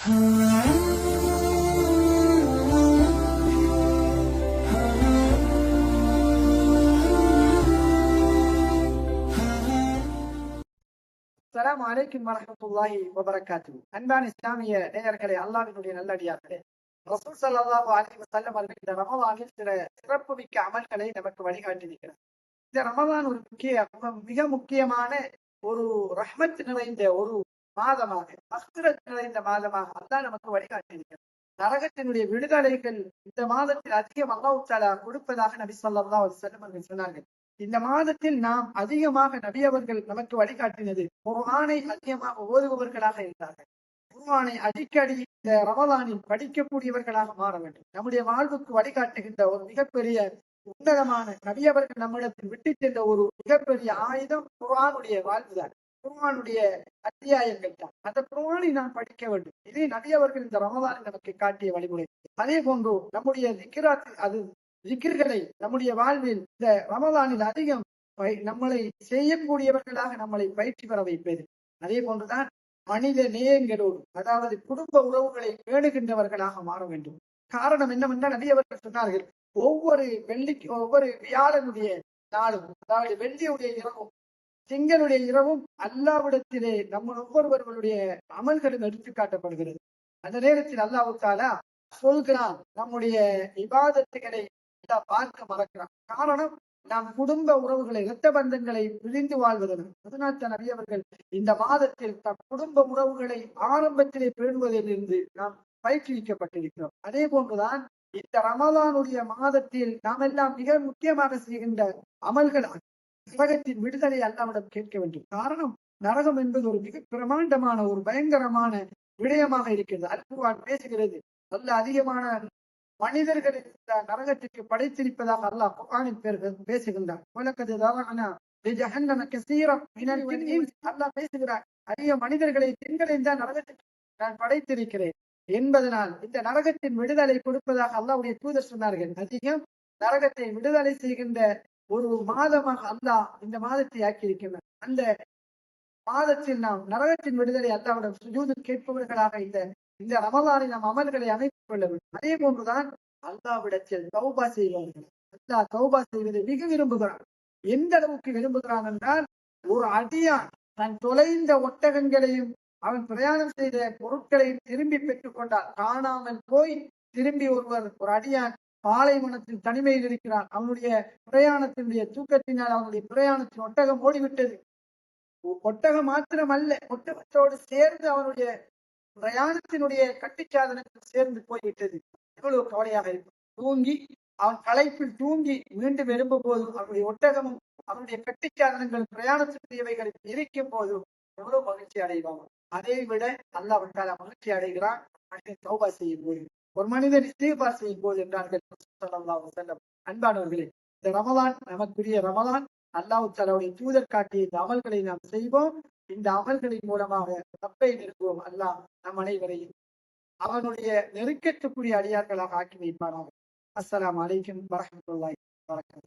அஸ்ஸலாமு அலைக்கும் வரஹ்மத்துல்லாஹி வபரகாத்துஹு. அன்பான இஸ்லாமிய நேயர்களே, அல்லாஹ்வினுடைய நல்லடியார்களே, ரசூல் ஸல்லல்லாஹு அலைஹி வஸல்லம் அவர்கள் இந்த ரமலானில் சில சிறப்புமிக்க அமல்களை நமக்கு வழிகாட்டியிருக்கிறார். இந்த ரமலான் ஒரு மிக முக்கியமான ஒரு ரஹ்மத் நிறைந்த ஒரு மாதமாக, மக்ஃபிரத் நிறைந்த மாதமாக அல்லாஹ் நமக்கு வழிகாட்டியிருக்கிறார். நரகத்தினுடைய விடுதலைகள் இந்த மாதத்தில் அதிகம் அல்லாஹ் தஆலா கொடுப்பதாக நபி ஸல்லல்லாஹு அலைஹி வஸல்லம் அவர்கள் சொன்னார்கள். இந்த மாதத்தில் நாம் அதிகமாக நபி அவர்கள் நமக்கு வழிகாட்டினது குர்ஆனை அதிகமாக ஓதுபவர்களாக இருந்தார்கள். குர்ஆனை அடிக்கடி இந்த ரமலானில் படிக்கக்கூடியவர்களாக மாற வேண்டும். நம்முடைய வாழ்வுக்கு வழிகாட்டுகின்ற ஒரு மிகப்பெரிய உன்னதமான நபி அவர்கள் நம்மிடத்தில் விட்டு சென்ற ஒரு மிகப்பெரிய ஆயுதம் குர்ஆனுடைய வாழ்வுதான், குர்ஆனுடைய அத்தியாயங்கள் தான். அந்த குர்ஆனை நாம் படிக்க வேண்டும். இதே நபி அவர்கள் இந்த ரமலானில் நமக்கு காட்டிய வழிமுறை. அதே போன்று நம்முடைய திக்ர்களை நம்முடைய வாழ்வில் இந்த ரமலானில் அதிகம் நம்மளை செய்யக்கூடியவர்களாக நம்மளை பயிற்சி பெற வைப்பது. அதே போன்றுதான் மனித நேயங்களோடு, அதாவது குடும்ப உறவுகளை பேணுகின்றவர்களாக மாற வேண்டும். காரணம் என்னவென்றால் நபி அவர்கள் சொன்னார்கள், ஒவ்வொரு வியாழனுடைய நாளும், அதாவது வெள்ளியுடைய இரவும் திங்களுடைய இரவும் அல்லாஹ்விடத்திலே நம்ம ஒவ்வொருவர்களுடைய அமல்களும் எடுத்து காட்டப்படுகிறது. அந்த நேரத்தில் அல்லாஹ் தஆலா சொல்கிறான், நம்முடைய இபாதத்துகளை பார்க்க மறக்கிறான். காரணம், நாம் குடும்ப உறவுகளை, இரத்த பந்தங்களை பிரிந்து வாழ்வதற்கு. அதனால் தான் நபி அவர்கள் இந்த மாதத்தில் தம் குடும்ப உறவுகளை ஆரம்பத்திலே பேணுவதிலிருந்து நாம் பயிற்றுவிக்கப்பட்டிருக்கிறோம். அதே போன்றுதான் இந்த ரமலானுடைய மாதத்தில் நாம் எல்லாம் மிக முக்கியமாக செய்கின்ற அமல்கள் நரகத்தின் விடுதலை அல்லாஹ்விடம் கேட்க வேண்டும். காரணம், நரகம் என்பது ஒரு மிக பிரமாண்டமான ஒரு பயங்கரமான விடயமாக இருக்கிறது. அல் குர்ஆன் பேசுகிறது, நல்ல அதிகமான மனிதர்கள் இந்த நரகத்திற்கு படைத்திருப்பதாக அல்லாஹ் குர்ஆனில் பேசுகின்றார். அல்லாஹ் பேசுகிறார், அதிக மனிதர்களை பெண்களை தான் நரகத்திற்கு நான் படைத்திருக்கிறேன் என்பதனால் இந்த நரகத்தின் விடுதலை கொடுப்பதாக அல்லாஹ்வுடைய தூதர் சொன்னார்கள். அதிகம் நரகத்தை விடுதலை செய்கின்ற ஒரு மாதமாக அல்லாஹ் இந்த மாதத்தை ஆக்கியிருக்கிறார். அந்த மாதத்தில் நாம் நரகத்தின் விடுதலை அல்லாஹ்விடம் சுஜூது கேட்பவர்களாக இந்த ரமலானில் நாம் அமல்களை அமைத்துக் கொள்ள வேண்டும். அதே போன்றுதான் அல்லாஹ்விடத்தில் தௌபா செய்வார்கள். அல்லாஹ் தௌபா செய்வதை மிக விரும்புகிறான். எந்த அளவுக்கு விரும்புகிறான் என்றால், ஒரு அடியான் தன் தொலைந்த ஒட்டகங்களையும் அவன் பிரயாணம் செய்த பொருட்களையும் திரும்பி பெற்றுக் கொண்டால், காணாமல் போய் திரும்பி ஒரு அடியான் பாலைவனத்தில் தனிமையில் இருக்கிறான். அவனுடைய பிரயாணத்தினுடைய தூக்கத்தினால் அவனுடைய பிரயாணத்தின் ஒட்டகம் ஓடிவிட்டது. ஒட்டகம் மாத்திரமல்ல, ஒட்டகத்தோடு சேர்ந்து அவனுடைய பிரயாணத்தினுடைய கட்டுச்சாதனத்தில் சேர்ந்து போய்விட்டது. எவ்வளவு கவலையாக இருக்கும். அவன் களைப்பில் தூங்கி மீண்டும் எழும்பும் போது அவனுடைய ஒட்டகமும் அவனுடைய கட்டுச்சாதனங்கள் பிரயாணத்திற்குரியவைகள் இருக்கும் போது எவ்வளவு மகிழ்ச்சி அடைவான். அதை விட அல்லாஹ் தஆலா மகிழ்ச்சி அடைகிறான் மனிதன் தௌபா செய்யும் போது, ஒரு மனிதன் இஸ்திக்பார் செய்யும் போது என்றார்கள் ஸல்லல்லாஹு அலைஹி வஸல்லம். அன்பானவர்களே, இந்த ரமலான் நமக்குரிய ரமலான். அல்லாஹ் தஆலாவுடைய தூதர் காட்டிய இந்த அமல்களை நாம் செய்வோம். இந்த அமல்களின் மூலமாக ரப்பை நெருங்குவோம். அல்லாஹ் நம் அனைவரையும் அவனுடைய நெருக்கத்துக்குரிய அடியார்களாக ஆக்கி வைப்பானாக. அஸ்ஸலாமு அலைக்கும் வரஹ்மத்துல்லாஹி வபரகாத்துஹு.